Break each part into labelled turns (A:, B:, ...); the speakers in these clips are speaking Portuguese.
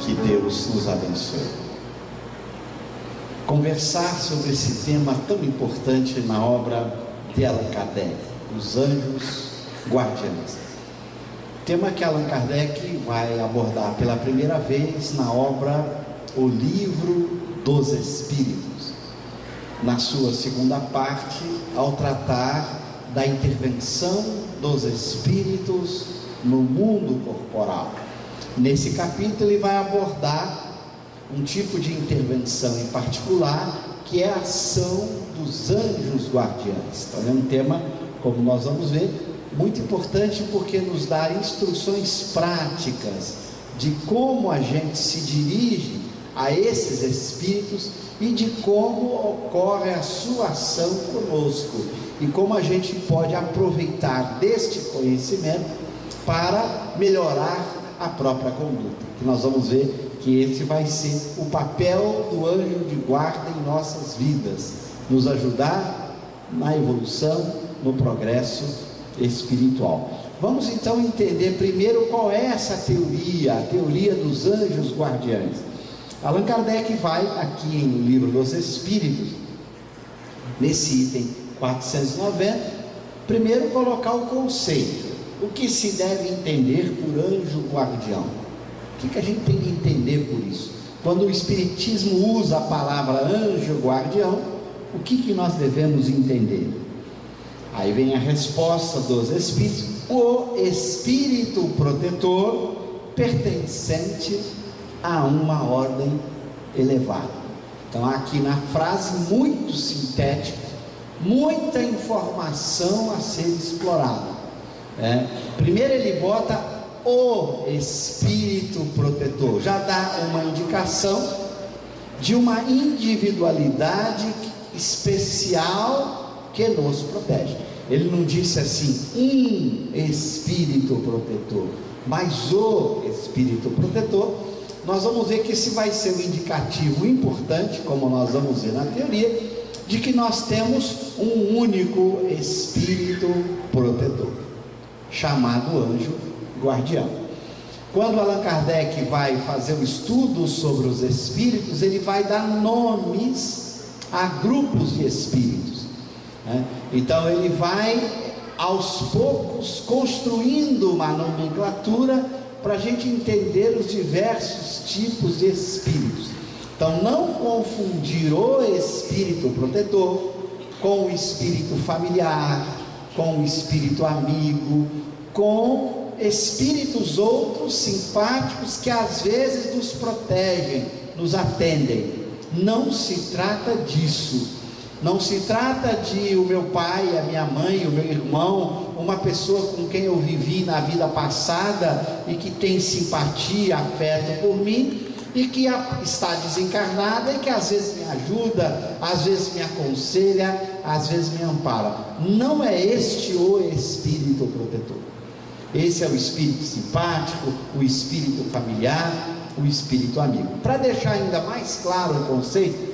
A: Que Deus nos abençoe. Conversar sobre esse tema tão importante na obra de Allan Kardec, os anjos guardiães. Tema que Allan Kardec vai abordar pela primeira vez na obra O Livro dos Espíritos, na sua segunda parte, ao tratar da intervenção dos espíritos no mundo corporal. Nesse capítulo ele vai abordar um tipo de intervenção em particular, que é a ação dos anjos guardiães. Então é um tema, como nós vamos ver, muito importante, porque nos dá instruções práticas de como a gente se dirige a esses espíritos e de como ocorre a sua ação conosco e como a gente pode aproveitar deste conhecimento para melhorar a própria conduta. Que nós vamos ver que esse vai ser o papel do anjo de guarda em nossas vidas, nos ajudar na evolução, no progresso espiritual. Vamos então entender primeiro qual é essa teoria, a teoria dos anjos guardiães. Allan Kardec vai aqui no Livro dos Espíritos, nesse item 490, primeiro colocar o conceito, o que se deve entender por anjo guardião. O que a gente tem que entender por isso? Quando o Espiritismo usa a palavra anjo guardião, o que nós devemos entender? Aí vem a resposta dos Espíritos: o Espírito protetor pertencente a uma ordem elevada. Então aqui na frase muito sintética, muita informação a ser explorada. Primeiro ele bota o Espírito protetor, já dá uma indicação de uma individualidade especial que nos protege. Ele não disse assim um Espírito protetor, mas o Espírito protetor. Nós vamos ver que esse vai ser um indicativo importante, como nós vamos ver na teoria, de que nós temos um único Espírito protetor, chamado anjo guardião. Quando Allan Kardec vai fazer um estudo sobre os espíritos, ele vai dar nomes a grupos de espíritos, Então ele vai aos poucos construindo uma nomenclatura para a gente entender os diversos tipos de espíritos. Então não confundir o espírito protetor com o espírito familiar, com o espírito amigo, com espíritos outros simpáticos que às vezes nos protegem, nos atendem. Não se trata disso. Não se trata de o meu pai, a minha mãe, o meu irmão, uma pessoa com quem eu vivi na vida passada e que tem simpatia, afeto por mim e que está desencarnada e que às vezes me ajuda, às vezes me aconselha, às vezes me ampara. Não é este o espírito protetor. Esse é o espírito simpático, o espírito familiar, o espírito amigo. Para deixar ainda mais claro o conceito,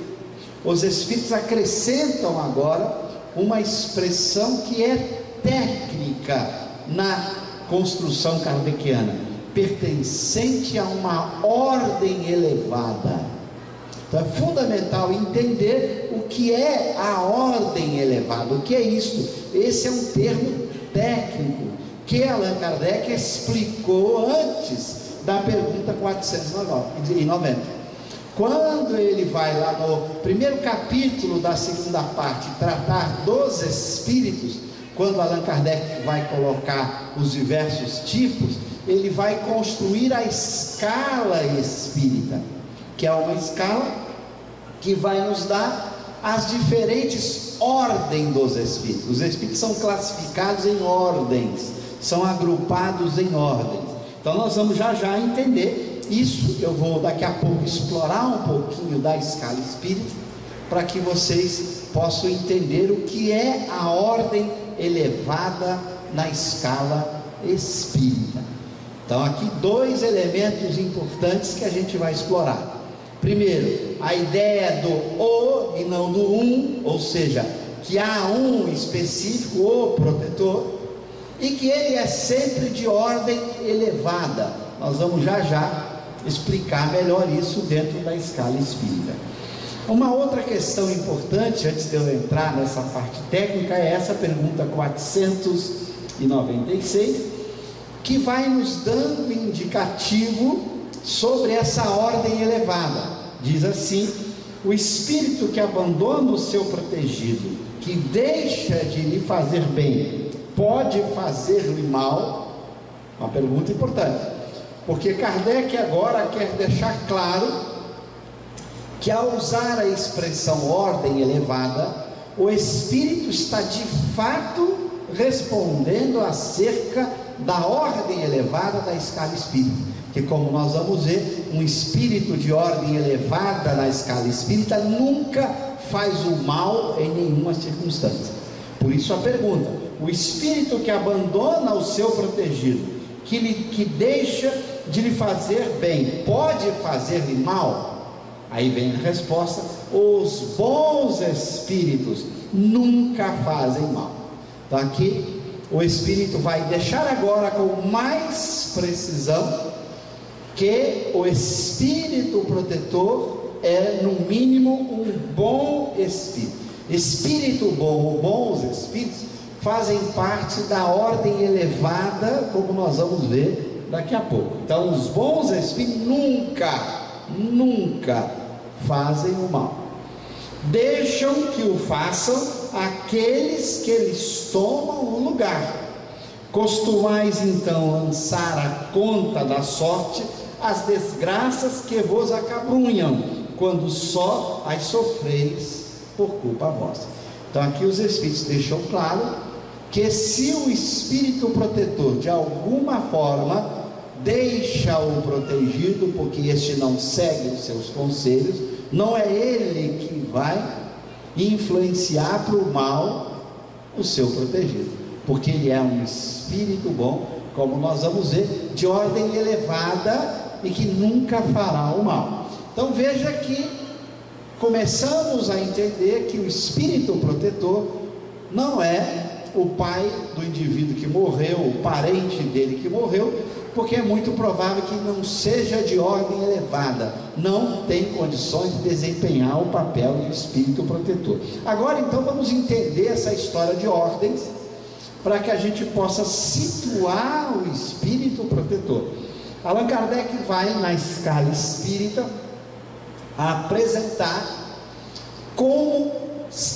A: os espíritos acrescentam agora uma expressão que é técnica na construção kardeciana: pertencente a uma ordem elevada. Então é fundamental entender o que é a ordem elevada. O que é isso? Esse é um termo técnico que Allan Kardec explicou antes da pergunta 490. Quando ele vai lá no primeiro capítulo da segunda parte tratar dos espíritos, quando Allan Kardec vai colocar os diversos tipos, ele vai construir a escala espírita, que é uma escala que vai nos dar as diferentes ordens dos espíritos. Os espíritos são classificados em ordens, são agrupados em ordens. Então nós vamos já entender isso. Eu vou daqui a pouco explorar um pouquinho da escala espírita, para que vocês possam entender o que é a ordem elevada na escala espírita. Então aqui dois elementos importantes que a gente vai explorar. Primeiro, a ideia do o e não do um, ou seja, que há um específico, o protetor, e que ele é sempre de ordem elevada. Nós vamos já explicar melhor isso dentro da escala espírita. Uma outra questão importante, antes de eu entrar nessa parte técnica, é essa pergunta 496, que vai nos dando indicativo sobre essa ordem elevada. Diz assim: o espírito que abandona o seu protegido, que deixa de lhe fazer bem, pode fazer-lhe mal? Uma pergunta importante, porque Kardec agora quer deixar claro que, ao usar a expressão ordem elevada, o espírito está de fato respondendo acerca da ordem elevada da escala espírita. Que, como nós vamos ver, um espírito de ordem elevada na escala espírita nunca faz o mal em nenhuma circunstância. Por isso a pergunta: o espírito que abandona o seu protegido, que deixa de lhe fazer bem, pode fazer-lhe mal? Aí vem a resposta: os bons espíritos nunca fazem mal. Então aqui o espírito vai deixar agora com mais precisão que o espírito protetor é, no mínimo, um bom espírito. Espírito bom ou bons espíritos fazem parte da ordem elevada, como nós vamos ver daqui a pouco. Então, os bons espíritos nunca fazem o mal. Deixam que o façam aqueles que lhes tomam o lugar. Costumais então lançar a conta da sorte as desgraças que vos acabrunham, quando só as sofreis por culpa vossa. Então aqui os Espíritos deixam claro que, se o Espírito protetor de alguma forma deixa o protegido, porque este não segue os seus conselhos, não é ele que vai influenciar para o mal o seu protegido, porque ele é um espírito bom, como nós vamos ver, de ordem elevada, e que nunca fará o mal. Então veja que começamos a entender que o espírito protetor não é o pai do indivíduo que morreu, o parente dele que morreu, porque é muito provável que não seja de ordem elevada, não tem condições de desempenhar o papel de espírito protetor. Agora então vamos entender essa história de ordens, para que a gente possa situar o espírito protetor. Allan Kardec vai, na escala espírita, apresentar como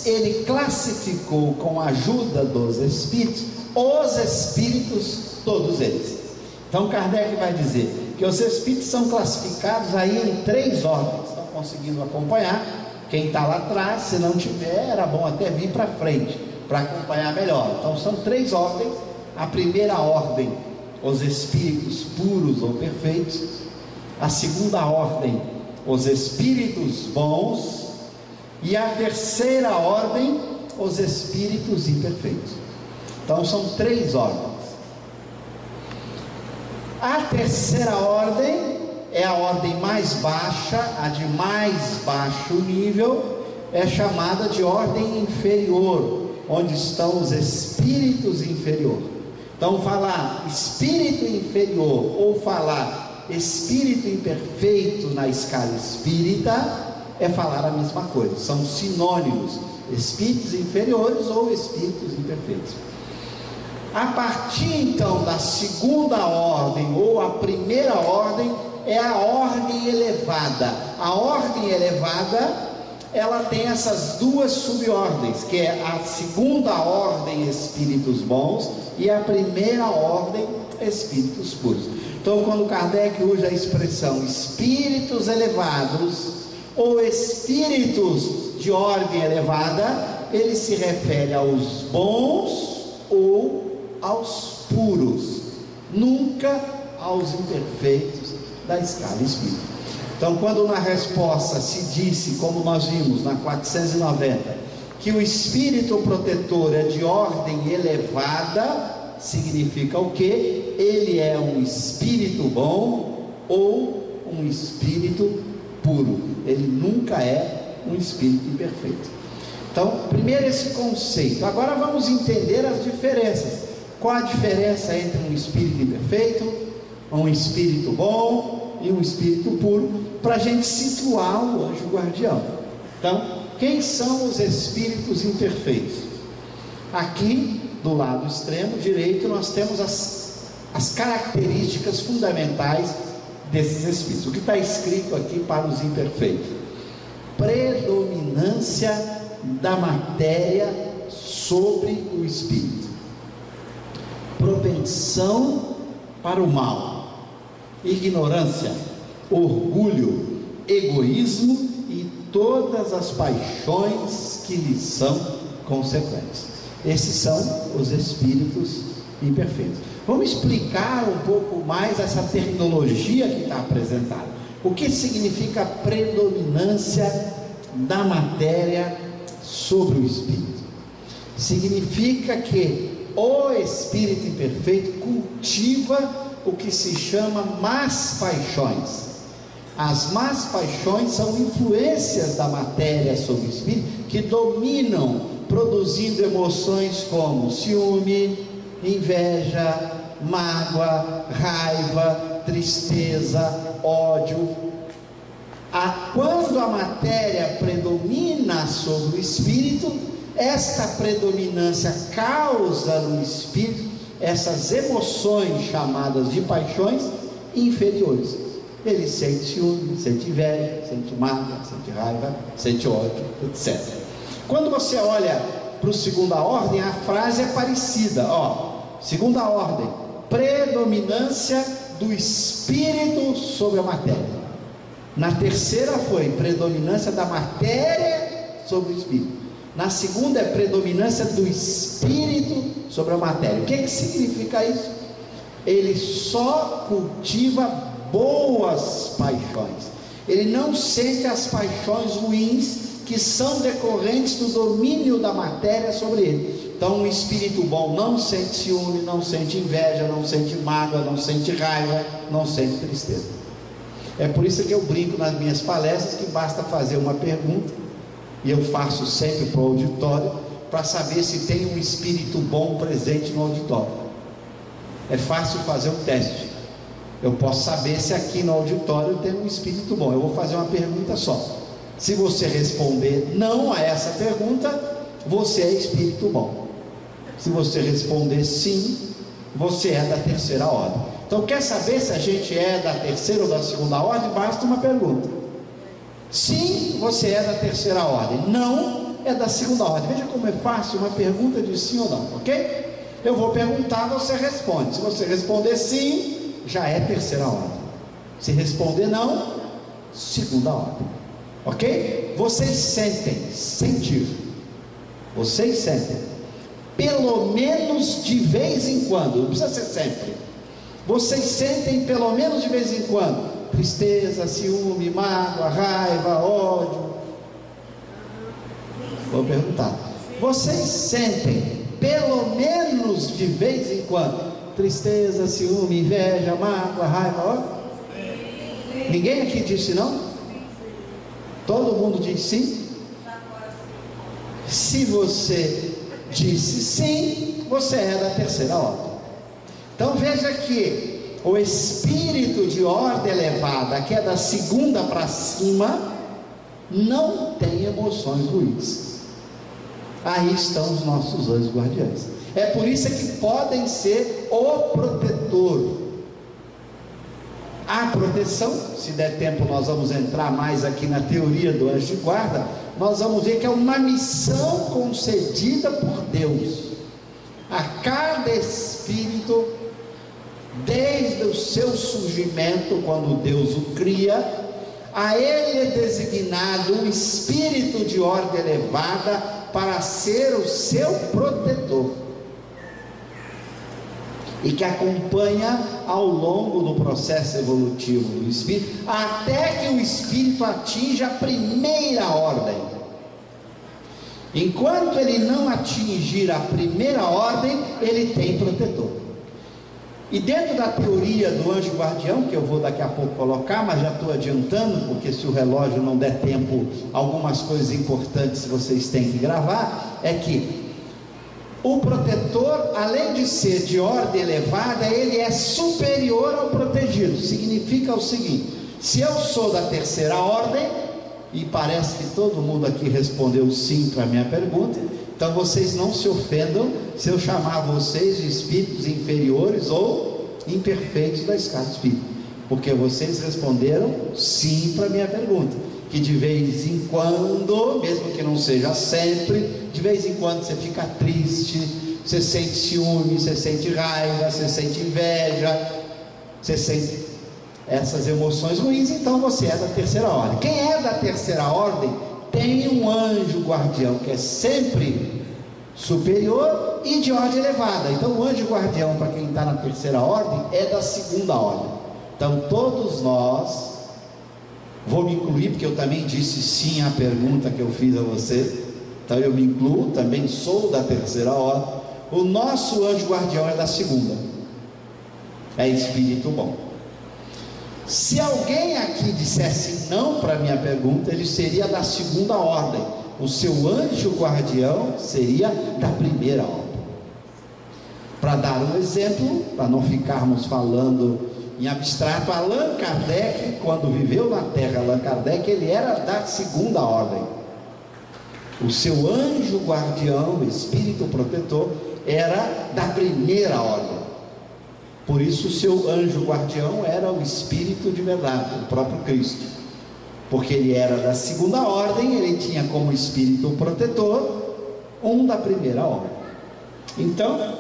A: ele classificou, com a ajuda dos espíritos, os espíritos, todos eles. Então Kardec vai dizer que os espíritos são classificados aí em 3 ordens. Estão conseguindo acompanhar? Quem está lá atrás, se não tiver, era bom até vir para frente, para acompanhar melhor. Então são 3 ordens. A primeira ordem, os espíritos puros ou perfeitos. A segunda ordem, os espíritos bons. E a terceira ordem, os espíritos imperfeitos. Então são 3 ordens. A terceira ordem é a ordem mais baixa, a de mais baixo nível, é chamada de ordem inferior, onde estão os espíritos inferiores. Então falar espírito inferior ou falar espírito imperfeito na escala espírita é falar a mesma coisa, são sinônimos, espíritos inferiores ou espíritos imperfeitos. A partir então da segunda ordem ou a primeira ordem é a ordem elevada. A ordem elevada, ela tem essas 2 subordens, que é a segunda ordem, espíritos bons, e a primeira ordem, espíritos puros. Então quando Kardec usa a expressão espíritos elevados ou espíritos de ordem elevada, ele se refere aos bons ou aos puros, nunca aos imperfeitos da escala espírita. Então quando na resposta se disse, como nós vimos na 490, que o espírito protetor é de ordem elevada, significa o quê? Ele é um espírito bom ou um espírito puro, ele nunca é um espírito imperfeito. Então primeiro esse conceito. Agora vamos entender as diferenças. Qual a diferença entre um espírito imperfeito, um espírito bom e um espírito puro, para a gente situar o anjo guardião. Então, quem são os espíritos imperfeitos? Aqui, do lado extremo direito, nós temos as características fundamentais desses espíritos. O que está escrito aqui para os imperfeitos? Predominância da matéria sobre o espírito, propensão para o mal, ignorância, orgulho, egoísmo e todas as paixões que lhes são consequentes. Esses são os espíritos imperfeitos. Vamos explicar um pouco mais essa terminologia que está apresentada. O que significa predominância da matéria sobre o espírito? Significa que o espírito imperfeito cultiva o que se chama más paixões. As más paixões são influências da matéria sobre o espírito que dominam, produzindo emoções como ciúme, inveja, mágoa, raiva, tristeza, ódio. Quando a matéria predomina sobre o espírito, esta predominância causa no espírito essas emoções chamadas de paixões inferiores. Ele sente ciúme, sente inveja, sente mágoa, sente raiva, sente ódio, etc. Quando você olha para o segunda ordem, a frase é parecida. Segunda ordem: predominância do espírito sobre a matéria. Na terceira foi predominância da matéria sobre o espírito. Na segunda é predominância do espírito sobre a matéria. O que significa isso? Ele só cultiva boas paixões. Ele não sente as paixões ruins que são decorrentes do domínio da matéria sobre ele. Então, um espírito bom não sente ciúme, não sente inveja, não sente mágoa, não sente raiva, não sente tristeza. É por isso que eu brinco nas minhas palestras que basta fazer uma pergunta, e eu faço sempre para o auditório, para saber se tem um espírito bom presente no auditório. É fácil fazer um teste. Eu posso saber se aqui no auditório tem um espírito bom. Eu vou fazer uma pergunta só. Se você responder não a essa pergunta, você é espírito bom. Se você responder sim, você é da terceira ordem. Então, quer saber se a gente é da terceira ou da segunda ordem? Basta uma pergunta. Sim, você é da terceira ordem. Não, é da segunda ordem. Veja como é fácil uma pergunta de sim ou não, ok? Eu vou perguntar, você responde. Se você responder sim, já é terceira ordem. Se responder não, segunda ordem, ok? Vocês sentir, vocês sentem, pelo menos de vez em quando, não precisa ser sempre, vocês sentem pelo menos de vez em quando tristeza, ciúme, mágoa, raiva, ódio? Vou perguntar, vocês sentem pelo menos de vez em quando tristeza, ciúme, inveja, mágoa, raiva, ódio? Ninguém aqui disse não? Todo mundo disse sim? Se você disse sim, você é da terceira ordem. Então veja que o espírito de ordem elevada, que é da segunda para cima, não tem emoções ruins. Aí estão os nossos anjos guardiães. É por isso que podem ser o protetor. A proteção, se der tempo nós vamos entrar mais aqui na teoria do anjo de guarda, nós vamos ver que é uma missão concedida por Deus a cada espírito, desde o seu surgimento, quando Deus o cria. A ele é designado um espírito de ordem elevada para ser o seu protetor, e que acompanha ao longo do processo evolutivo do espírito, até que o espírito atinja a primeira ordem. Enquanto ele não atingir a primeira ordem, ele tem protetor. E dentro da teoria do anjo guardião, que eu vou daqui a pouco colocar, mas já estou adiantando, porque se o relógio não der tempo, algumas coisas importantes vocês têm que gravar, é que O protetor, além de ser de ordem elevada, ele é superior ao protegido. Significa o seguinte: se eu sou da terceira ordem, e parece que todo mundo aqui respondeu sim para a minha pergunta, então vocês não se ofendam se eu chamar vocês de espíritos inferiores ou imperfeitos da escala espírita, porque vocês responderam sim para a minha pergunta, que de vez em quando, mesmo que não seja sempre, de vez em quando você fica triste, você sente ciúme, você sente raiva, você sente inveja, você sente essas emoções ruins, então você é da terceira ordem. Quem é da terceira ordem tem um anjo guardião que é sempre superior e de ordem elevada. Então o anjo guardião, para quem está na terceira ordem, é da segunda ordem. Então todos nós, vou me incluir porque eu também disse sim à pergunta que eu fiz a você, então eu me incluo, também sou da terceira ordem. O nosso anjo guardião é da segunda, é espírito bom. Se alguém aqui dissesse não para a minha pergunta, ele seria da segunda ordem. O seu anjo guardião seria da primeira ordem. Para dar um exemplo, para não ficarmos falando em abstrato, Allan Kardec, quando viveu na Terra, Allan Kardec, ele era da segunda ordem. O seu anjo guardião, o espírito protetor, era da primeira ordem. Por isso o seu anjo guardião era o espírito de verdade, o próprio Cristo, porque ele era da segunda ordem, ele tinha como espírito protetor um da primeira ordem. Então,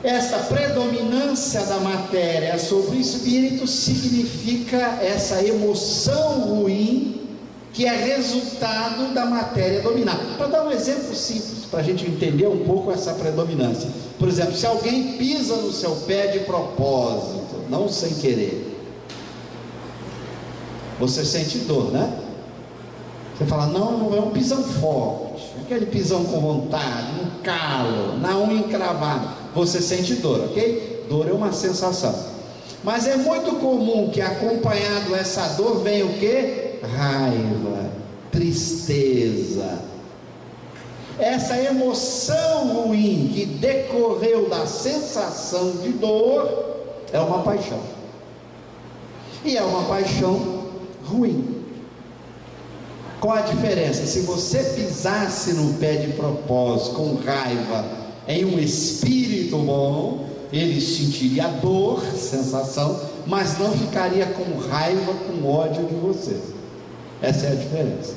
A: essa predominância da matéria sobre o espírito significa essa emoção ruim que é resultado da matéria dominar. Para dar um exemplo simples, para a gente entender um pouco essa predominância. Por exemplo, se alguém pisa no seu pé de propósito, não sem querer, você sente dor, né? Você fala, não é um pisão forte, aquele pisão com vontade, um calo, na unha encravada, você sente dor, ok? Dor é uma sensação, mas é muito comum que acompanhado essa dor venha o quê? Raiva, tristeza. Essa emoção ruim que decorreu da sensação de dor é uma paixão, e é uma paixão ruim. Qual a diferença? Se você pisasse no pé de propósito com raiva em um espírito bom, ele sentiria dor, sensação, mas não ficaria com raiva, com ódio de você. Essa é a diferença.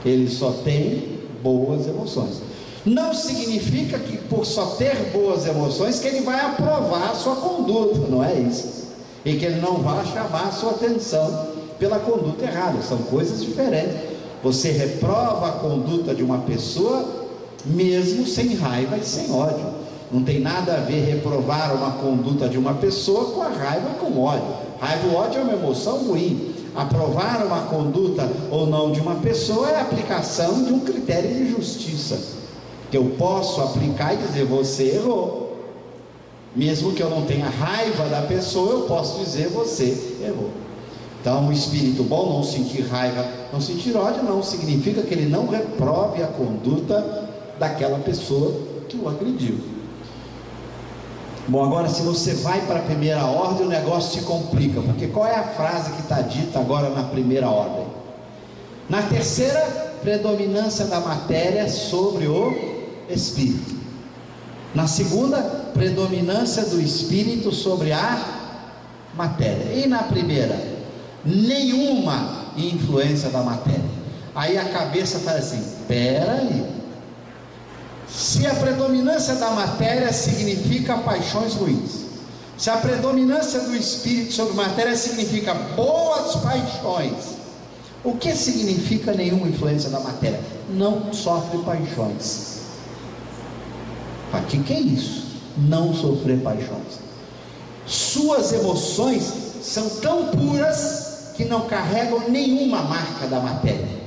A: Ele só tem boas emoções. Não significa que por só ter boas emoções que ele vai aprovar a sua conduta, não é isso, e que ele não vai chamar a sua atenção pela conduta errada. São coisas diferentes. Você reprova a conduta de uma pessoa mesmo sem raiva e sem ódio. Não tem nada a ver reprovar uma conduta de uma pessoa com a raiva e com o ódio. Raiva e ódio é uma emoção ruim. Aprovar uma conduta ou não de uma pessoa é a aplicação de um critério de justiça, que eu posso aplicar e dizer, você errou. Mesmo que eu não tenha raiva da pessoa, eu posso dizer, você errou. Então o espírito bom, não sentir raiva, não sentir ódio, não significa que ele não reprove a conduta daquela pessoa que o agrediu. Bom, agora se você vai para a primeira ordem, o negócio se complica, porque qual é a frase que está dita agora na primeira ordem? Na terceira, predominância da matéria sobre o espírito. Na segunda, predominância do espírito sobre a matéria. E na primeira, nenhuma influência da matéria. Aí a cabeça faz assim, peraí, se a predominância da matéria significa paixões ruins, se a predominância do espírito sobre matéria significa boas paixões, o que significa nenhuma influência da matéria? Não sofre paixões. O que é isso? Não sofrer paixões. Suas emoções são tão puras que não carregam nenhuma marca da matéria.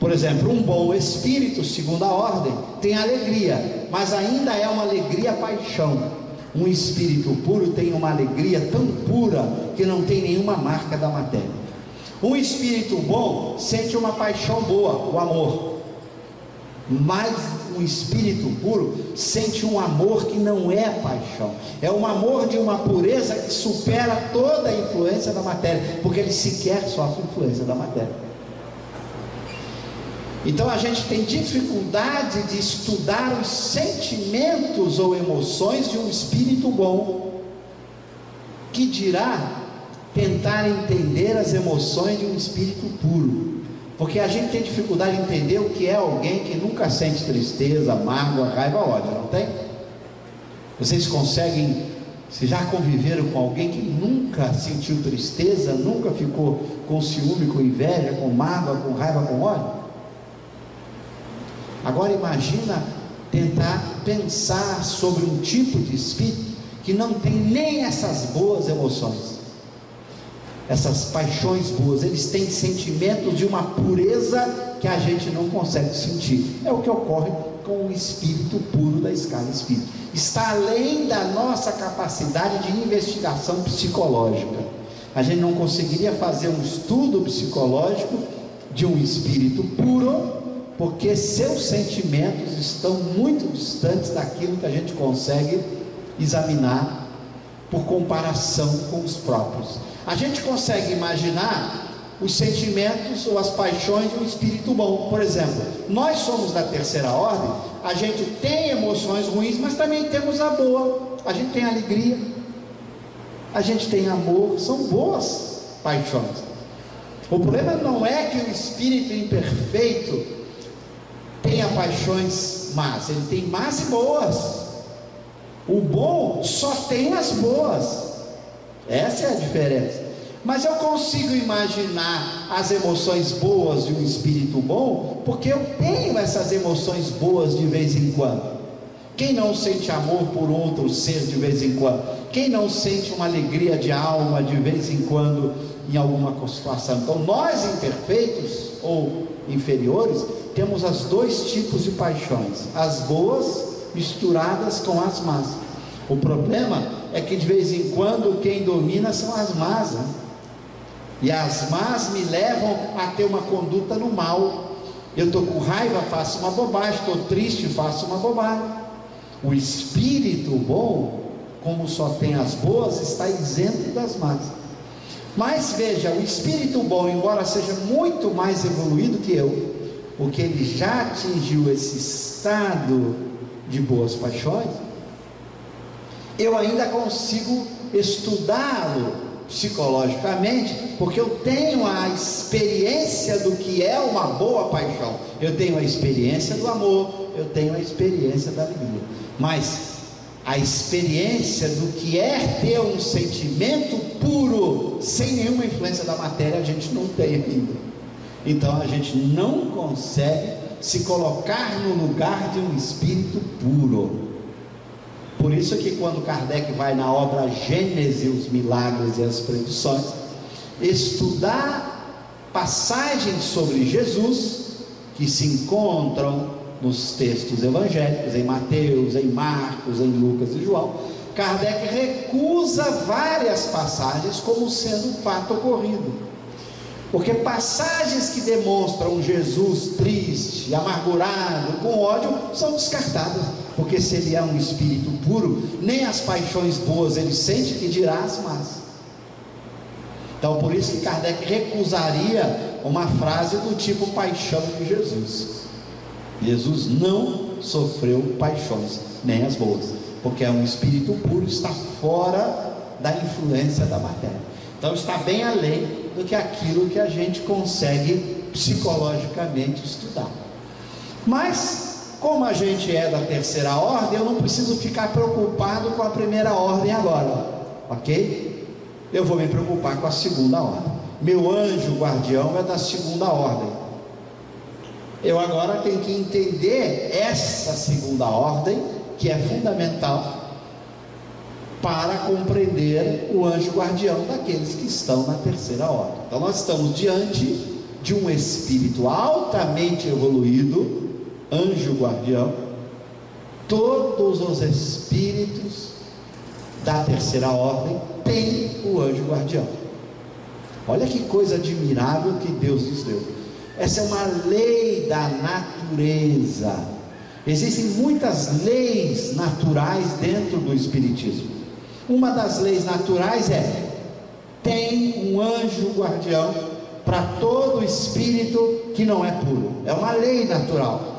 A: Por exemplo, um bom espírito, segunda ordem, tem alegria, mas ainda é uma alegria paixão. Um espírito puro tem uma alegria tão pura que não tem nenhuma marca da matéria. Um espírito bom sente uma paixão boa, o amor, mas um espírito puro sente um amor que não é paixão, é um amor de uma pureza que supera toda a influência da matéria, porque ele sequer sofre influência da matéria. Então a gente tem dificuldade de estudar os sentimentos ou emoções de um espírito bom, que dirá tentar entender as emoções de um espírito puro, porque a gente tem dificuldade de entender o que é alguém que nunca sente tristeza, mágoa, raiva, ódio, não tem? Vocês conseguem, se já conviveram com alguém que nunca sentiu tristeza, nunca ficou com ciúme, com inveja, com mágoa, com raiva, com ódio? Agora imagina tentar pensar sobre um tipo de espírito que não tem nem essas boas emoções, essas paixões boas. Eles têm sentimentos de uma pureza que a gente não consegue sentir. É o que ocorre com o espírito puro da escala espírita. Está além da nossa capacidade de investigação psicológica. A gente não conseguiria fazer um estudo psicológico de um espírito puro, porque seus sentimentos estão muito distantes daquilo que a gente consegue examinar por comparação com os próprios. A gente consegue imaginar os sentimentos ou as paixões de um espírito bom. Por exemplo, nós somos da terceira ordem, a gente tem emoções ruins, mas também temos a boa. A gente tem alegria, a gente tem amor, são boas paixões. O problema não é que o espírito imperfeito tenha paixões más, ele tem más e boas. O bom só tem as boas, essa é a diferença. Mas eu consigo imaginar as emoções boas de um espírito bom, porque eu tenho essas emoções boas de vez em quando. Quem não sente amor por outro ser de vez em quando? Quem não sente uma alegria de alma de vez em quando em alguma situação? Então nós imperfeitos ou inferiores temos os dois tipos de paixões, as boas misturadas com as más. O problema é que de vez em quando quem domina são as más, né? E as más me levam a ter uma conduta no mal. Eu estou com raiva, faço uma bobagem, estou triste, faço uma bobagem. O espírito bom, como só tem as boas, está isento das más. Mas veja, o espírito bom, embora seja muito mais evoluído que eu, porque ele já atingiu esse estado de boas paixões, eu ainda consigo estudá-lo psicologicamente, porque eu tenho a experiência do que é uma boa paixão, eu tenho a experiência do amor, eu tenho a experiência da alegria, mas a experiência do que é ter um sentimento puro, sem nenhuma influência da matéria, a gente não tem ainda. Então a gente não consegue se colocar no lugar de um espírito puro. Por isso que quando Kardec vai na obra Gênese, os milagres e as predições, estudar passagens sobre Jesus, que se encontram nos textos evangélicos, em Mateus, em Marcos, em Lucas e João, Kardec recusa várias passagens como sendo fato ocorrido. Porque passagens que demonstram Jesus triste, amargurado, com ódio, são descartadas. Porque se ele é um espírito puro, nem as paixões boas ele sente, que dirá as más. Então por isso que Kardec recusaria uma frase do tipo paixão de Jesus. Jesus não sofreu paixões, nem as boas, porque é um espírito puro, está fora da influência da matéria. Então está bem além do que aquilo que a gente consegue psicologicamente estudar. Mas como a gente é da terceira ordem, eu não preciso ficar preocupado com a primeira ordem agora, ok? Eu vou me preocupar com a segunda ordem. Meu anjo guardião é da segunda ordem. Eu agora tenho que entender essa segunda ordem, que é fundamental para compreender o anjo guardião daqueles que estão na terceira ordem. Então nós estamos diante de um espírito altamente evoluído, anjo guardião. Todos os espíritos da terceira ordem têm o anjo guardião. Olha que coisa admirável que Deus nos deu. Essa é uma lei da natureza. Existem muitas leis naturais dentro do Espiritismo. Uma das leis naturais é: tem um anjo guardião para todo espírito que não é puro. É uma lei natural.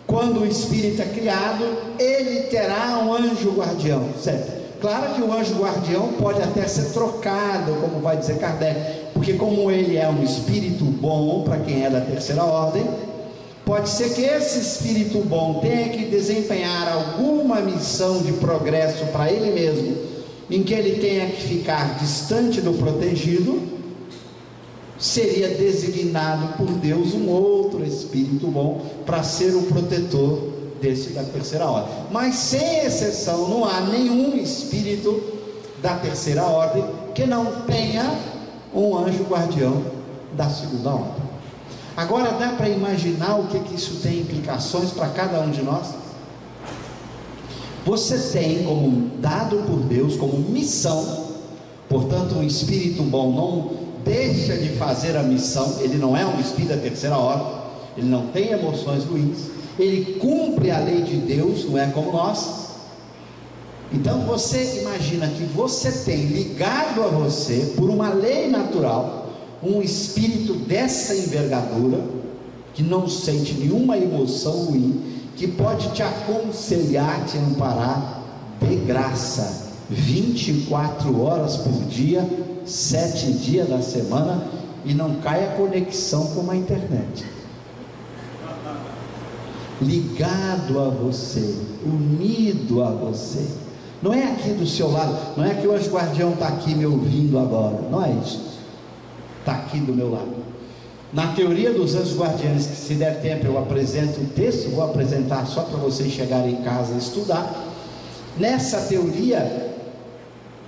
A: Quando o espírito é criado, ele terá um anjo guardião, certo? Claro que o anjo guardião pode até ser trocado, como vai dizer Kardec, porque como ele é um espírito bom, para quem é da terceira ordem, pode ser que esse espírito bom tenha que desempenhar alguma missão de progresso para ele mesmo, em que ele tenha que ficar distante do protegido. Seria designado por Deus um outro espírito bom para ser o protetor desse da terceira ordem. Mas sem exceção, não há nenhum espírito da terceira ordem que não tenha um anjo guardião da segunda ordem. Agora dá para imaginar o que isso tem implicações para cada um de nós? Você tem como dado por Deus, como missão, portanto um espírito bom não deixa de fazer a missão. Ele não é um espírito da terceira ordem, ele não tem emoções ruins, ele cumpre a lei de Deus, não é como nós. Então você imagina que você tem ligado a você, por uma lei natural, um espírito dessa envergadura, que não sente nenhuma emoção ruim, que pode te aconselhar, te amparar de graça, 24 horas por dia, 7 dias da semana, e não cai a conexão com a internet. Ligado a você, unido a você. Não é aqui do seu lado, não é que o anjo guardião está aqui me ouvindo agora, não é isso. Está aqui do meu lado. Na teoria dos anjos guardiães, que se der tempo eu apresento o texto, vou apresentar só para vocês chegarem em casa e estudar. Nessa teoria,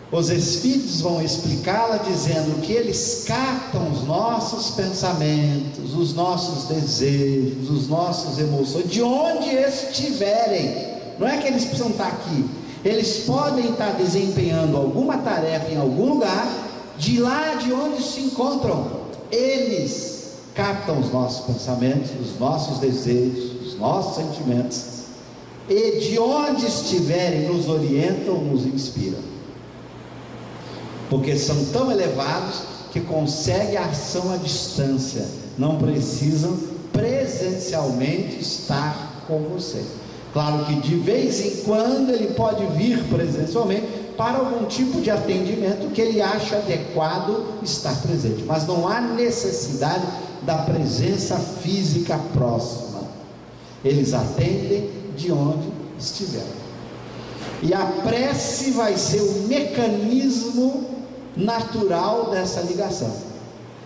A: os espíritos vão explicá-la dizendo que eles captam os nossos pensamentos, os nossos desejos, as nossas emoções, de onde estiverem. Não é que eles precisam estar aqui, eles podem estar desempenhando alguma tarefa em algum lugar, de lá de onde se encontram, eles captam os nossos pensamentos, os nossos desejos, os nossos sentimentos, e de onde estiverem nos orientam, nos inspiram, porque são tão elevados que conseguem a ação à distância, não precisam presencialmente estar com você. Claro que de vez em quando ele pode vir presencialmente para algum tipo de atendimento que ele acha adequado estar presente, mas não há necessidade da presença física próxima. Eles atendem de onde estiver. E a prece vai ser o mecanismo natural dessa ligação.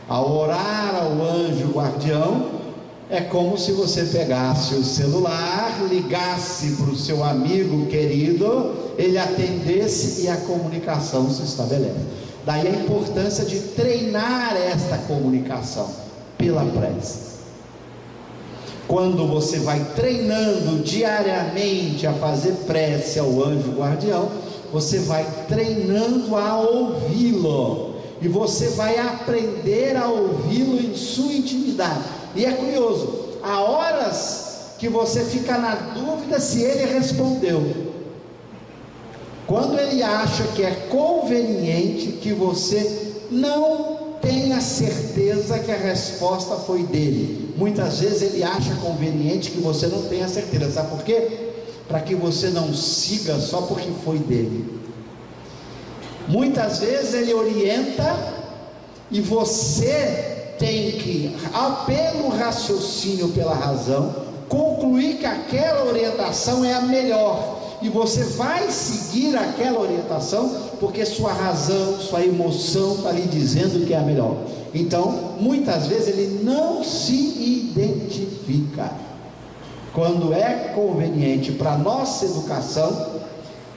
A: Ao orar ao anjo guardião, é como se você pegasse o celular, ligasse para o seu amigo querido, ele atendesse e a comunicação se estabelece. Daí a importância de treinar esta comunicação pela prece. Quando você vai treinando diariamente a fazer prece ao anjo guardião, você vai treinando a ouvi-lo, e você vai aprender a ouvi-lo em sua intimidade. E é curioso, há horas que você fica na dúvida se ele respondeu. Quando ele acha que é conveniente, que você não tenha certeza que a resposta foi dele. Muitas vezes ele acha conveniente que você não tenha certeza. Sabe por quê? Para que você não siga só porque foi dele. Muitas vezes ele orienta e você tem que, pelo raciocínio, pela razão, concluir que aquela orientação é a melhor, e você vai seguir aquela orientação porque sua razão, sua emoção está lhe dizendo que é a melhor. Então muitas vezes ele não se identifica. Quando é conveniente para nossa educação,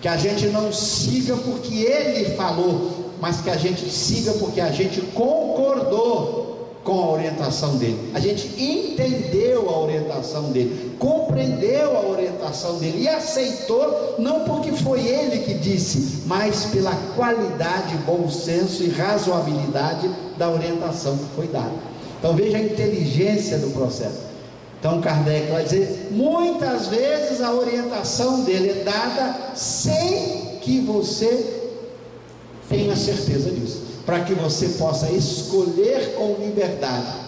A: que a gente não siga porque ele falou, mas que a gente siga porque a gente concordou com a orientação dele, a gente entendeu a orientação dele, compreendeu a orientação dele e aceitou, não porque foi ele que disse, mas pela qualidade, bom senso e razoabilidade da orientação que foi dada. Então veja a inteligência do processo. Então Kardec vai dizer, muitas vezes a orientação dele é dada sem que você tenha certeza disso, para que você possa escolher com liberdade.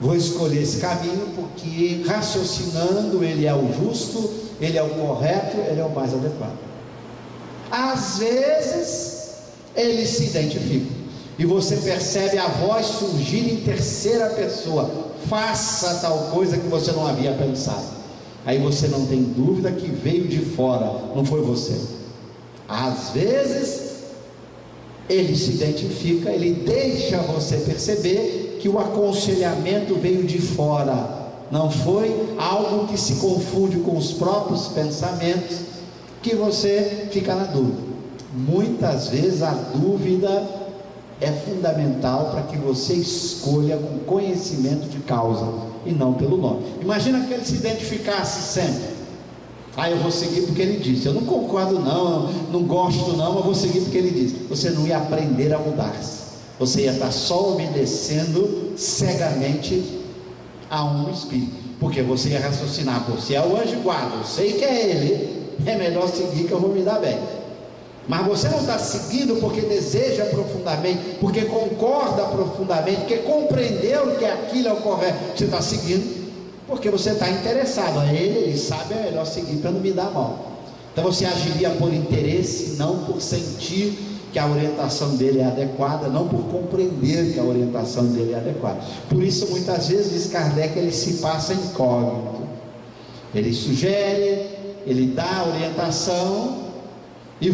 A: Vou escolher esse caminho porque, raciocinando, ele é o justo, ele é o correto, ele é o mais adequado. Às vezes eles se identificam e você percebe a voz surgir em terceira pessoa: faça tal coisa que você não havia pensado. Aí você não tem dúvida que veio de fora, não foi você. Às vezes ele se identifica, ele deixa você perceber que o aconselhamento veio de fora, não foi algo que se confunde com os próprios pensamentos, que você fica na dúvida. Muitas vezes a dúvida é fundamental para que você escolha com conhecimento de causa e não pelo nome. Imagina que ele se identificasse sempre: eu vou seguir porque ele disse. Eu não concordo não gosto não, mas vou seguir porque ele disse. Você não ia aprender a mudar-se, você ia estar só obedecendo cegamente a um espírito, porque você ia raciocinar: você é o anjo guarda, eu sei que é ele, é melhor seguir que eu vou me dar bem. Mas você não está seguindo porque deseja profundamente, porque concorda profundamente, porque compreendeu que aquilo é o correto. Você está seguindo porque você está interessado a ele sabe, é melhor seguir para não me dar mal. Então você agiria por interesse, não por sentir que a orientação dele é adequada, não por compreender que a orientação dele é adequada. Por isso, muitas vezes, diz Kardec, ele se passa incógnito. Ele sugere, ele dá a orientação, e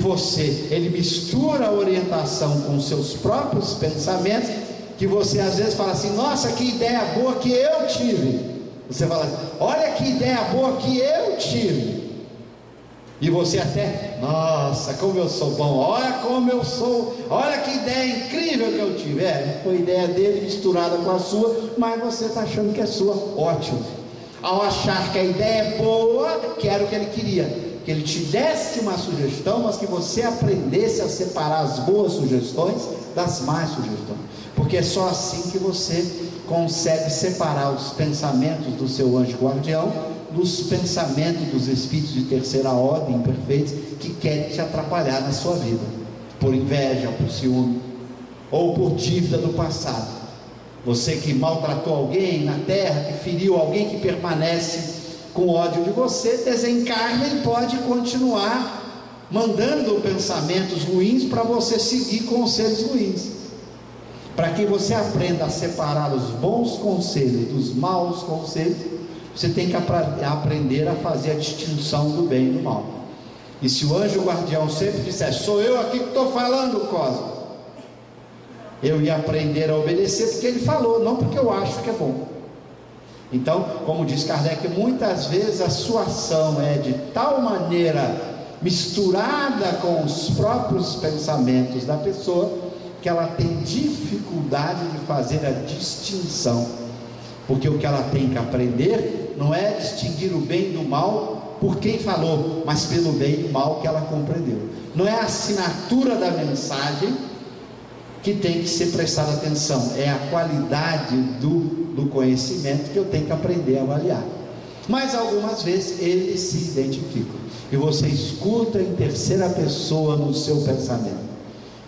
A: ele mistura a orientação com os seus próprios pensamentos, que você às vezes fala assim: nossa, que ideia boa que eu tive. Você fala assim: olha que ideia boa que eu tive. E você até: nossa, como eu sou bom, olha como eu sou, olha que ideia incrível que eu tive. Foi ideia dele misturada com a sua, mas você está achando que é sua. Ótimo. Ao achar que a ideia é boa, que era o que ele queria, que ele te desse uma sugestão, mas que você aprendesse a separar as boas sugestões das más sugestões, porque é só assim que você consegue separar os pensamentos do seu anjo guardião dos pensamentos dos espíritos de terceira ordem imperfeitos que querem te atrapalhar na sua vida, por inveja, por ciúme, ou por dívida do passado. Você que maltratou alguém na terra, que feriu alguém, que permanece com ódio de você, desencarna e pode continuar mandando pensamentos ruins para você seguir com os seres ruins. Para que você aprenda a separar os bons conselhos dos maus conselhos, você tem que aprender a fazer a distinção do bem e do mal. E se o anjo guardião sempre disser: sou eu aqui que estou falando, Cosmo, eu ia aprender a obedecer porque ele falou, não porque eu acho que é bom. Então, como diz Kardec, muitas vezes a sua ação é de tal maneira misturada com os próprios pensamentos da pessoa, que ela tem dificuldade de fazer a distinção, porque o que ela tem que aprender não é distinguir o bem do mal por quem falou, mas pelo bem e do mal que ela compreendeu. Não é a assinatura da mensagem que tem que ser prestada atenção, é a qualidade do conhecimento que eu tenho que aprender a avaliar. Mas algumas vezes eles se identificam, e você escuta em terceira pessoa no seu pensamento.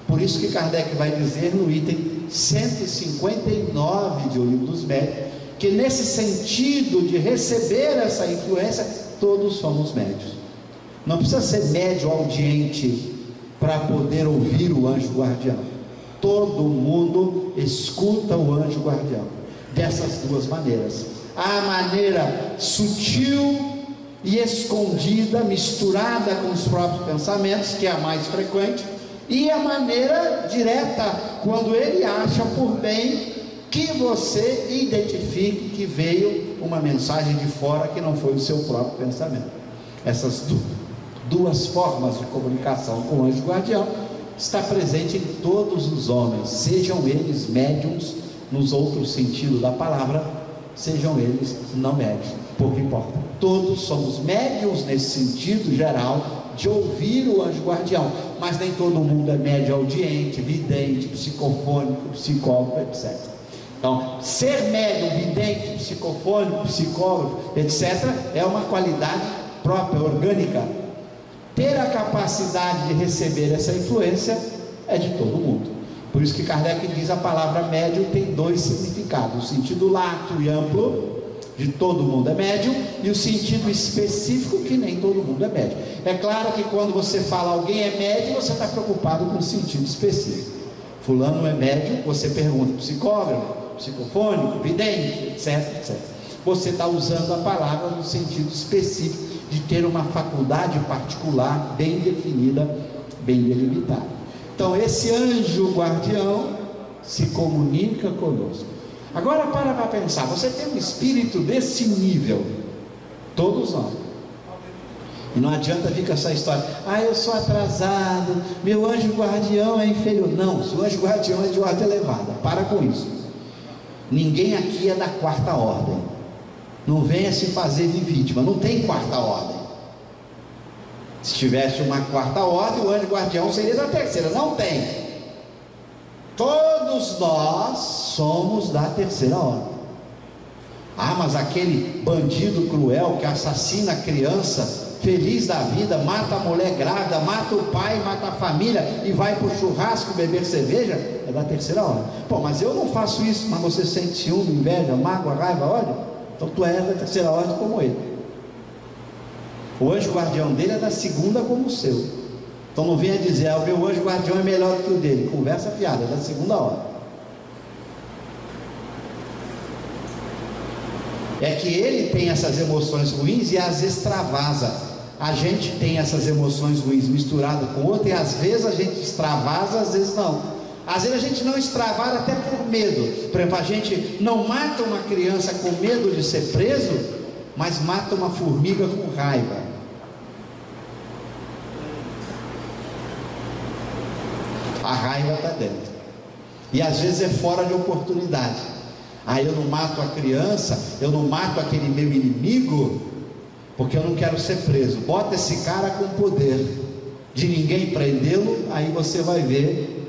A: Por isso que Kardec vai dizer no item 159 de O Livro dos Médiuns, que nesse sentido de receber essa influência, todos somos médios. Não precisa ser médio audiente para poder ouvir o anjo guardião. Todo mundo escuta o anjo guardião dessas duas maneiras: a maneira sutil e escondida, misturada com os próprios pensamentos, que é a mais frequente, e a maneira direta, quando ele acha por bem que você identifique que veio uma mensagem de fora que não foi o seu próprio pensamento. Essas duas formas de comunicação com o anjo guardião está presente em todos os homens, sejam eles médiums nos outros sentidos da palavra, sejam eles não médiums, pouco importa. Todos somos médiums nesse sentido geral de ouvir o anjo guardião, mas nem todo mundo é médio audiente, vidente, psicofônico, psicólogo, etc. Então, ser médium, vidente, psicofônico, psicólogo, etc., é uma qualidade própria, orgânica. Ter a capacidade de receber essa influência é de todo mundo. Por isso que Kardec diz: a palavra médium tem dois significados: o sentido lato e amplo, de todo mundo é médium, e o sentido específico, que nem todo mundo é médium. É claro que quando você fala alguém é médium, você está preocupado com o sentido específico. Fulano é médium, você pergunta: psicógrafo, psicofônico, vidente, etc, etc. Você está usando a palavra no sentido específico de ter uma faculdade particular bem definida, bem delimitada. Então esse anjo guardião se comunica conosco. Agora para pensar, você tem um espírito desse nível, todos nós. E não adianta vir com essa história: ah, eu sou atrasado, meu anjo guardião é inferior. Não, seu anjo guardião é de ordem elevada. Para com isso. Ninguém aqui é da quarta ordem. Não venha se fazer de vítima. Não tem quarta ordem. Se tivesse uma quarta ordem, o anjo guardião seria da terceira. Não tem. Todos nós somos da terceira ordem. Ah, mas aquele bandido cruel que assassina a criança feliz da vida, mata a mulher grávida, mata o pai, mata a família e vai para o churrasco beber cerveja, é da terceira ordem. Pô, mas eu não faço isso. Mas você sente ciúme, inveja, mágoa, raiva, ódio? Então tu é da terceira ordem como ele. O anjo guardião dele é da segunda como o seu. Então não venha dizer: ah, o meu anjo guardião é melhor do que o dele. Conversa fiada, é da segunda ordem. É que ele tem essas emoções ruins e as extravasa. A gente tem essas emoções ruins misturadas com outra, e às vezes a gente extravasa, às vezes não. Às vezes a gente não extravasa até por medo. Por exemplo, a gente não mata uma criança com medo de ser preso, mas mata uma formiga com raiva. A raiva está dentro. E às vezes é fora de oportunidade. Ah, eu não mato a criança, eu não mato aquele meu inimigo, porque eu não quero ser preso. Bota esse cara com poder de ninguém prendê-lo, aí você vai ver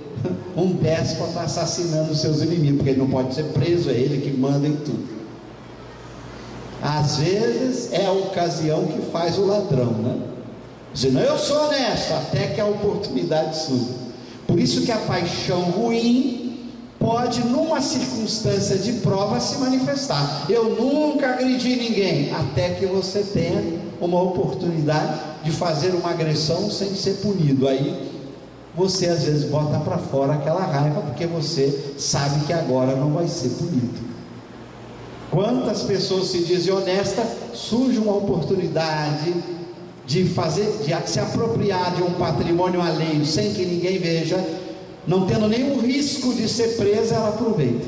A: um déspota assassinando os seus inimigos, porque ele não pode ser preso, é ele que manda em tudo. Às vezes é a ocasião que faz o ladrão, né? Dizendo: eu sou honesto, até que a oportunidade surge. Por isso que a paixão ruim pode, numa circunstância de prova, se manifestar. Eu nunca agredi ninguém, até que você tenha uma oportunidade de fazer uma agressão sem ser punido. Aí você às vezes bota para fora aquela raiva, porque você sabe que agora não vai ser punido. Quantas pessoas se dizem honestas, surge uma oportunidade de se apropriar de um patrimônio alheio sem que ninguém veja, não tendo nenhum risco de ser presa, ela aproveita.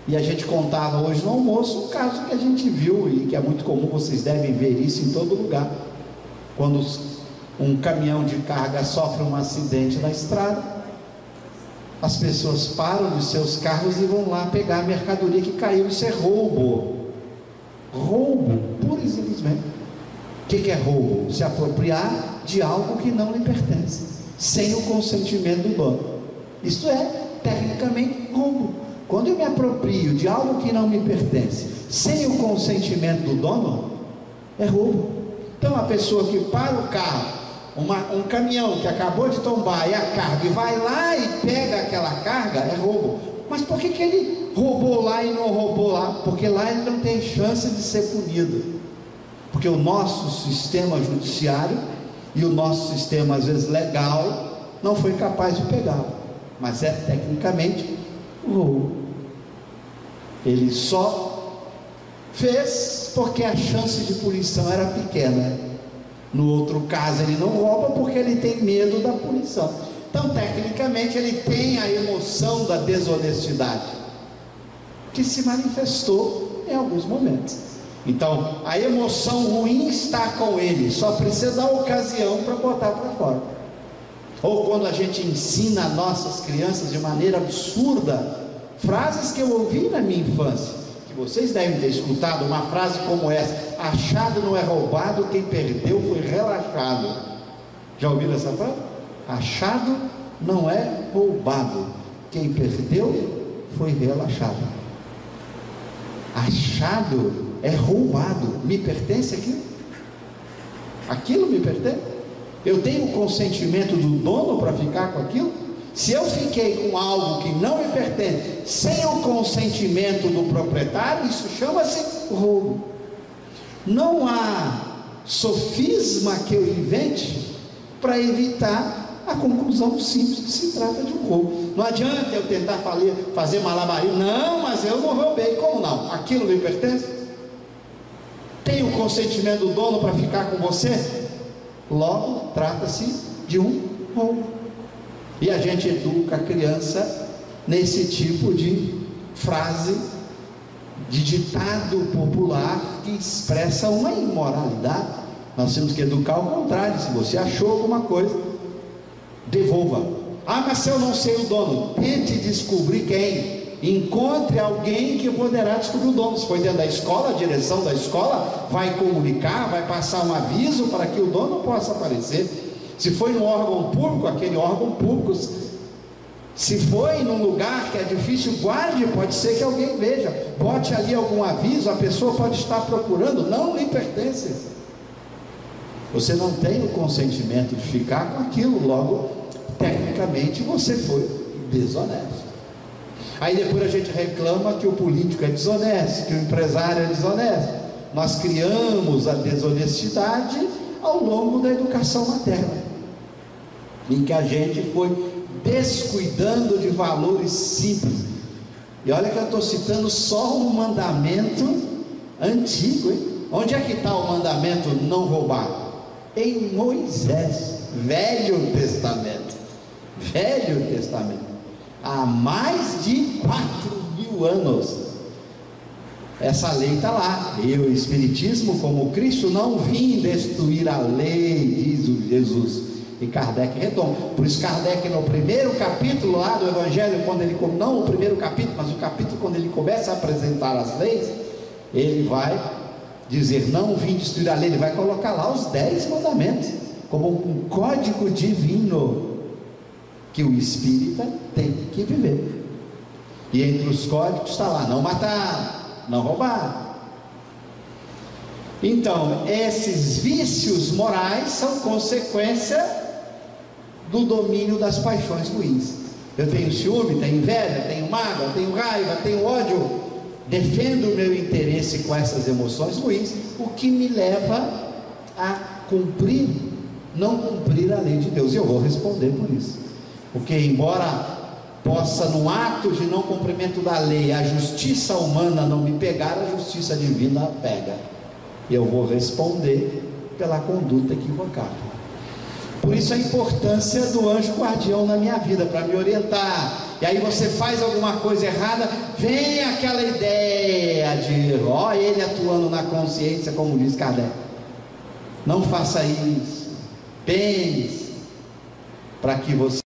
A: E a gente contava hoje no almoço um caso que a gente viu, e que é muito comum, vocês devem ver isso em todo lugar. Quando um caminhão de carga sofre um acidente na estrada, as pessoas param de seus carros e vão lá pegar a mercadoria que caiu. Isso é roubo. Roubo, pura e simplesmente. O que é roubo? Se apropriar de algo que não lhe pertence, sem o consentimento do dono. Isso é, tecnicamente, roubo. Quando eu me aproprio de algo que não me pertence, sem o consentimento do dono, é roubo. Então a pessoa que para o carro, um caminhão que acabou de tombar e a carga, e vai lá e pega aquela carga, é roubo. Mas por que ele roubou lá e não roubou lá? Porque lá ele não tem chance de ser punido. Porque o nosso sistema judiciário e o nosso sistema, às vezes, legal, não foi capaz de pegá-lo. Mas é tecnicamente roubo. Ele só fez porque a chance de punição era pequena. No outro caso, ele não rouba porque ele tem medo da punição. Então, tecnicamente, ele tem a emoção da desonestidade, que se manifestou em alguns momentos. Então, a emoção ruim está com ele, só precisa da ocasião para botar para fora. Ou quando a gente ensina nossas crianças de maneira absurda, frases que eu ouvi na minha infância, que vocês devem ter escutado, uma frase como essa: achado não é roubado, quem perdeu foi relaxado. Já ouviram essa frase? Achado não é roubado, quem perdeu foi relaxado. Achado é roubado. Me pertence aquilo? Aquilo me pertence? Eu tenho o consentimento do dono para ficar com aquilo? Se eu fiquei com algo que não me pertence, sem o consentimento do proprietário, isso chama-se roubo. Não há sofisma que eu invente para evitar a conclusão simples que se trata de um roubo. Não adianta eu tentar fazer malabarismo. Não, mas eu não roubei. Como não? Aquilo me pertence? Tem o consentimento do dono para ficar com você? Logo, trata-se de um roubo. E a gente educa a criança nesse tipo de frase, de ditado popular que expressa uma imoralidade. Nós temos que educar ao contrário. Se você achou alguma coisa, devolva. Ah, mas se eu não sei o dono, tente descobrir quem. Encontre alguém que poderá descobrir o dono. Se foi dentro da escola, a direção da escola vai comunicar, vai passar um aviso para que o dono possa aparecer. Se foi no órgão público, aquele órgão público. Se foi num lugar que é difícil, guarde, pode ser que alguém veja. Bote ali algum aviso, a pessoa pode estar procurando, não lhe pertence. Você não tem o consentimento de ficar com aquilo, logo, tecnicamente, você foi desonesto. Aí depois a gente reclama que o político é desonesto, que o empresário é desonesto. Nós criamos a desonestidade ao longo da educação materna, em que a gente foi descuidando de valores simples. E olha que eu estou citando só um mandamento antigo, hein? Onde é que está o mandamento não roubar? Em Moisés, Velho Testamento. Velho Testamento. Há mais de 4.000 anos essa lei está lá. E o Espiritismo, como Cristo, não vim destruir a lei, diz o Jesus. E Kardec retoma. Por isso Kardec, no primeiro capítulo lá do Evangelho, quando ele, não o primeiro capítulo, mas o capítulo quando ele começa a apresentar as leis, ele vai dizer, não vim destruir a lei. Ele vai colocar lá os 10 mandamentos como um código divino que o espírita tem que viver. E entre os códigos está lá, não matar, não roubar. Então, esses vícios morais são consequência do domínio das paixões ruins. Eu tenho ciúme, tenho inveja, tenho mágoa, tenho raiva, tenho ódio. Defendo o meu interesse com essas emoções ruins, o que me leva a não cumprir a lei de Deus. E eu vou responder por isso. Porque embora possa, no ato de não cumprimento da lei, a justiça humana não me pegar, a justiça divina pega. E eu vou responder pela conduta equivocada. Por isso a importância do anjo guardião na minha vida, para me orientar. E aí você faz alguma coisa errada, vem aquela ideia de, ele atuando na consciência, como diz Kardec. Não faça isso. Pense, para que você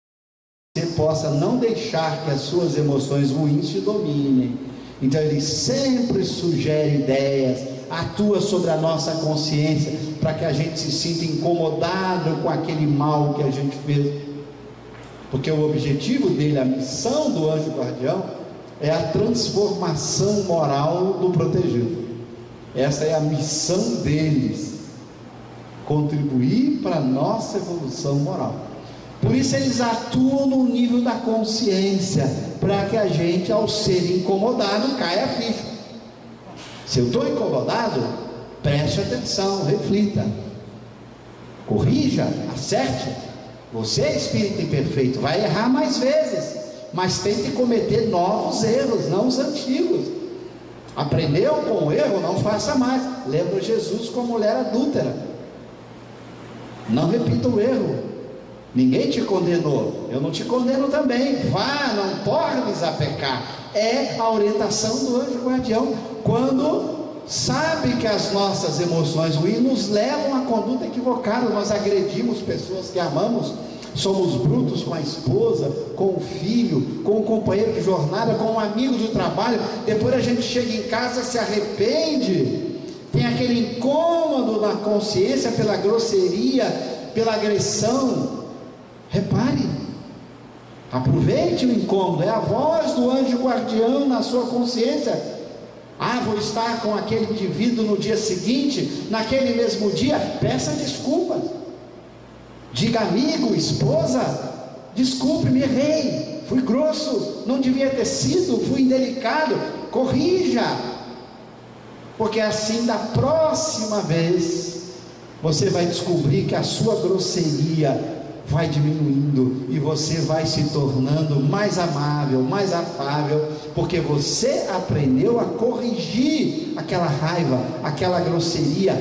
A: possa não deixar que as suas emoções ruins te dominem. Então ele sempre sugere ideias, atua sobre a nossa consciência, para que a gente se sinta incomodado com aquele mal que a gente fez. Porque o objetivo dele, a missão do anjo guardião, é a transformação moral do protegido. Essa é a missão deles, contribuir para a nossa evolução moral. Por isso eles atuam no nível da consciência, para que a gente, ao ser incomodado, caia a ficha. Se eu estou incomodado, preste atenção, reflita, corrija, acerte. Você é espírito imperfeito, vai errar mais vezes, mas tente cometer novos erros, não os antigos. Aprendeu com o erro, não faça mais. Lembra Jesus com a mulher adúltera. Não repita o erro. Ninguém te condenou, eu não te condeno também. Vá, não tornes a pecar. É a orientação do anjo guardião, quando sabe que as nossas emoções ruins nos levam a conduta equivocada. Nós agredimos pessoas que amamos, somos brutos com a esposa, com o filho, com o companheiro de jornada, com um amigo de trabalho. Depois a gente chega em casa, se arrepende, tem aquele incômodo na consciência pela grosseria, pela agressão. Repare, Aproveite o incômodo, é a voz do anjo guardião na sua consciência. Vou estar com aquele indivíduo no dia seguinte, naquele mesmo dia, peça desculpas. Diga, amigo, esposa, desculpe-me, errei, fui grosso, não devia ter sido, fui indelicado, corrija, porque assim da próxima vez você vai descobrir que a sua grosseria vai diminuindo e você vai se tornando mais amável, mais afável, porque você aprendeu a corrigir aquela raiva, aquela grosseria,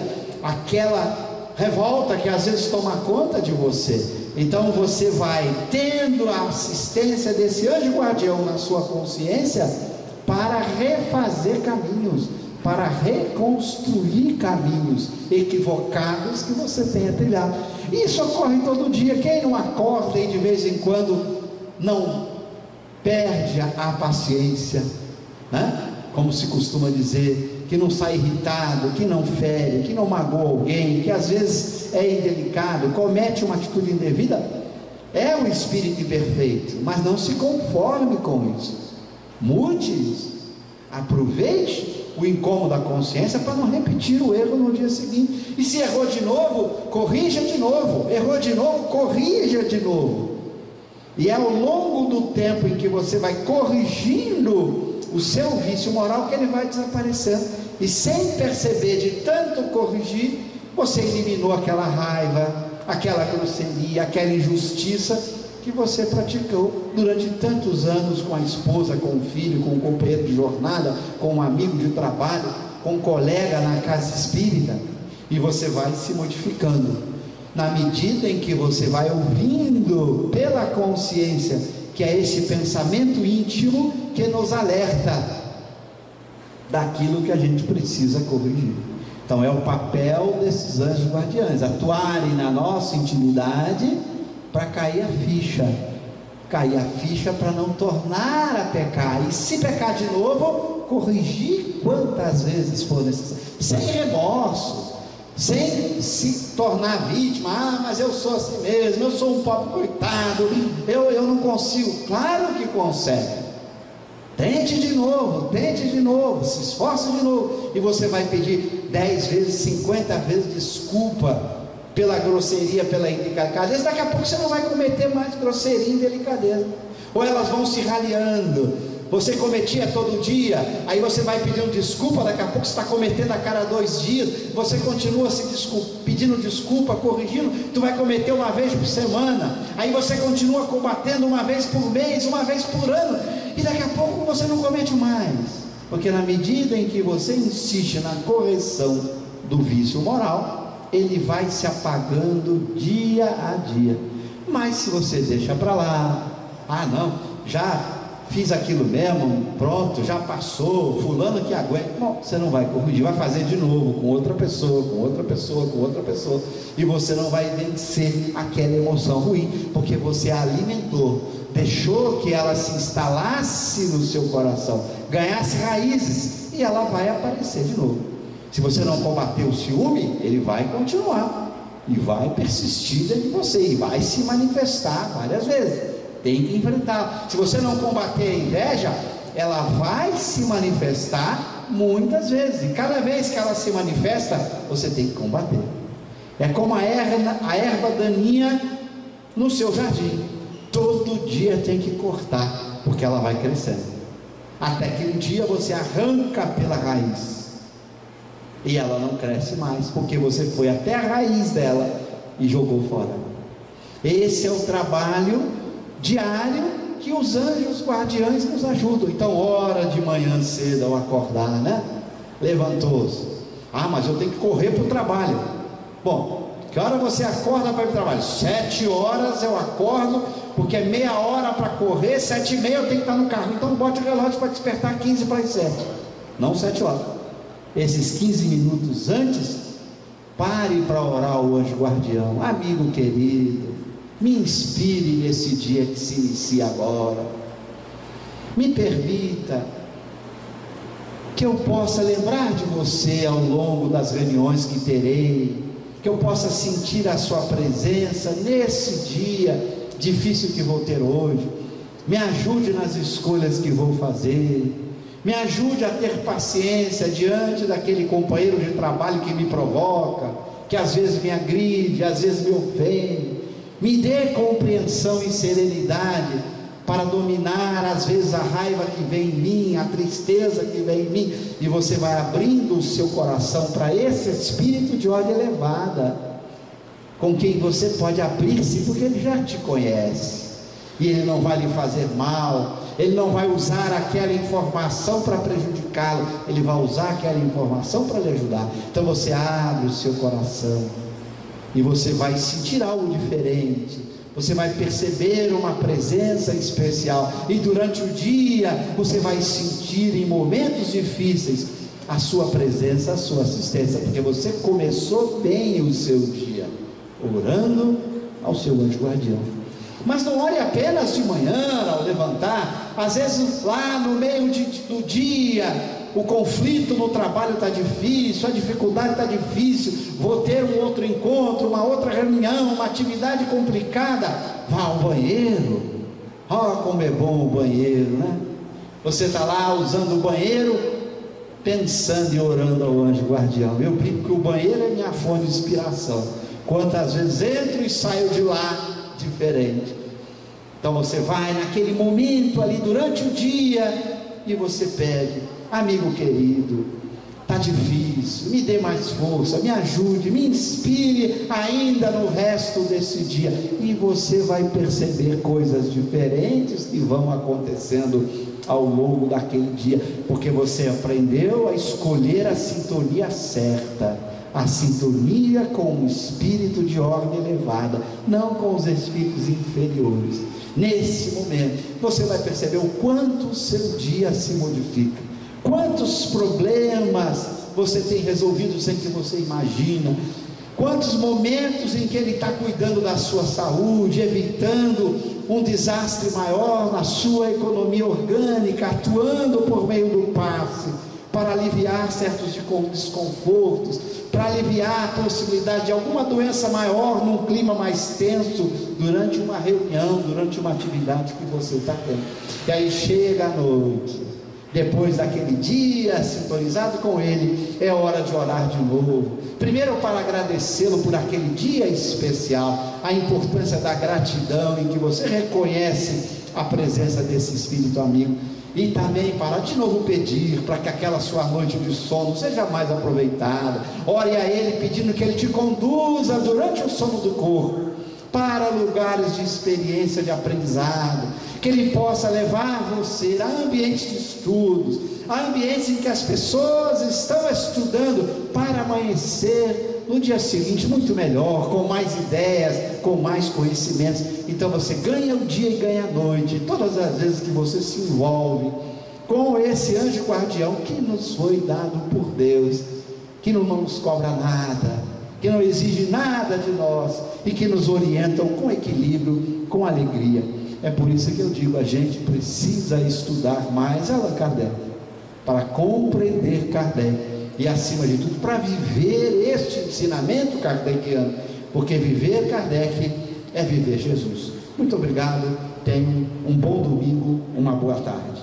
A: aquela revolta que às vezes toma conta de você. Então você vai tendo a assistência desse anjo guardião na sua consciência para refazer caminhos, para reconstruir caminhos equivocados que você tenha trilhado. Isso ocorre todo dia. Quem não acorda e de vez em quando não perde a paciência, né? Como se costuma dizer, que não sai irritado, que não fere, que não magoa alguém, que às vezes é indelicado, comete uma atitude indevida, é o espírito imperfeito, mas não se conforme com isso, mude isso, aproveite o incômodo da consciência para não repetir o erro no dia seguinte. E se errou de novo, corrija de novo. Errou de novo, corrija de novo. E é ao longo do tempo em que você vai corrigindo o seu vício moral que ele vai desaparecendo. E sem perceber, de tanto corrigir, você eliminou aquela raiva, aquela grosseria, aquela injustiça que você praticou durante tantos anos com a esposa, com o filho, com o companheiro de jornada, com um amigo de trabalho, com um colega na casa espírita. E você vai se modificando na medida em que você vai ouvindo pela consciência, que é esse pensamento íntimo que nos alerta daquilo que a gente precisa corrigir. Então é o papel desses anjos guardiães, atuarem na nossa intimidade para cair a ficha para não tornar a pecar, e se pecar de novo, corrigir quantas vezes for necessário, sem remorso, sem se tornar vítima. Mas eu sou assim mesmo, eu sou um pobre coitado, eu não consigo. Claro que consegue. Tente de novo, se esforce de novo, e você vai pedir 10 vezes, 50 vezes desculpa pela grosseria, pela indelicadeza. Daqui a pouco você não vai cometer mais grosseria e indelicadeza, ou elas vão se raliando. Você cometia todo dia, aí você vai pedindo desculpa, daqui a pouco você está cometendo a cada 2 dias, você continua pedindo desculpa, corrigindo, tu vai cometer uma vez por semana, aí você continua combatendo uma vez por mês, uma vez por ano, e daqui a pouco você não comete mais, porque na medida em que você insiste na correção do vício moral, ele vai se apagando dia a dia. Mas se você deixa para lá, não, já fiz aquilo mesmo, pronto, já passou, fulano que aguenta, não, você não vai corrigir, vai fazer de novo, com outra pessoa, e você não vai vencer aquela emoção ruim, porque você a alimentou, deixou que ela se instalasse no seu coração, ganhasse raízes, e ela vai aparecer de novo. Se você não combater o ciúme, ele vai continuar, e vai persistir dentro de você, e vai se manifestar várias vezes. Tem que enfrentar. Se você não combater a inveja, ela vai se manifestar muitas vezes, e cada vez que ela se manifesta, você tem que combater. É como a erva daninha no seu jardim, todo dia tem que cortar, porque ela vai crescendo, até que um dia você arranca pela raiz, e ela não cresce mais, porque você foi até a raiz dela e jogou fora. Esse é o trabalho diário que os anjos guardiães nos ajudam. Então, ora de manhã cedo ao acordar, né? Levantou-se. Mas eu tenho que correr para o trabalho. Bom, que hora você acorda para ir para o trabalho? 7 horas eu acordo, porque é meia hora para correr, 7h30 eu tenho que estar no carro. Então bote o relógio para despertar 15 para as 7, não 7 horas. Esses 15 minutos antes, pare para orar o anjo guardião. Amigo querido, me inspire nesse dia que se inicia agora, me permita que eu possa lembrar de você ao longo das reuniões que terei, que eu possa sentir a sua presença nesse dia difícil que vou ter hoje, me ajude nas escolhas que vou fazer, me ajude a ter paciência diante daquele companheiro de trabalho que me provoca, que às vezes me agride, às vezes me ofende. Me dê compreensão e serenidade para dominar às vezes a raiva que vem em mim, a tristeza que vem em mim, e você vai abrindo o seu coração para esse espírito de ordem elevada, com quem você pode abrir-se, porque ele já te conhece, e ele não vai lhe fazer mal, ele não vai usar aquela informação para prejudicá-lo, ele vai usar aquela informação para lhe ajudar. Então você abre o seu coração, e você vai sentir algo diferente, você vai perceber uma presença especial, e durante o dia você vai sentir em momentos difíceis a sua presença, a sua assistência, porque você começou bem o seu dia, orando ao seu anjo guardião. Mas não ore apenas de manhã ao levantar, às vezes lá no meio do dia, o conflito no trabalho está difícil, a dificuldade está difícil, vou ter um outro encontro, uma outra reunião, uma atividade complicada, vá ao banheiro. Como é bom o banheiro, né? Você está lá usando o banheiro, pensando e orando ao anjo guardião. Eu brinco que o banheiro é minha fonte de inspiração, quantas vezes entro e saio de lá diferente. Então você vai naquele momento ali durante o dia e você pede: amigo querido, está difícil, me dê mais força, me ajude, me inspire ainda no resto desse dia, e você vai perceber coisas diferentes que vão acontecendo ao longo daquele dia, porque você aprendeu a escolher a sintonia certa, a sintonia com o espírito de ordem elevada, não com os espíritos inferiores. Nesse momento você vai perceber o quanto o seu dia se modifica, quantos problemas você tem resolvido sem que você imagina, quantos momentos em que ele está cuidando da sua saúde, evitando um desastre maior na sua economia orgânica, atuando por meio do passe, para aliviar certos desconfortos, para aliviar a possibilidade de alguma doença maior num clima mais tenso, durante uma reunião, durante uma atividade que você está tendo. E aí chega a noite, depois daquele dia sintonizado com ele, é hora de orar de novo, primeiro para agradecê-lo por aquele dia especial, a importância da gratidão, em que você reconhece a presença desse Espírito amigo, e também para de novo pedir para que aquela sua noite de sono seja mais aproveitada. Ore a ele pedindo que ele te conduza durante o sono do corpo para lugares de experiência, de aprendizado, que ele possa levar você a ambientes de estudos, a ambientes em que as pessoas estão estudando para amanhecer no dia seguinte muito melhor, com mais ideias, com mais conhecimentos. Então você ganha o dia e ganha a noite, todas as vezes que você se envolve com esse anjo guardião que nos foi dado por Deus, que não nos cobra nada, que não exige nada de nós, e que nos orientam com equilíbrio, com alegria. É por isso que eu digo, a gente precisa estudar mais Allan Kardec, para compreender Kardec, e acima de tudo, para viver este ensinamento kardeciano, porque viver Kardec é viver Jesus. Muito obrigado, tenham um bom domingo, uma boa tarde.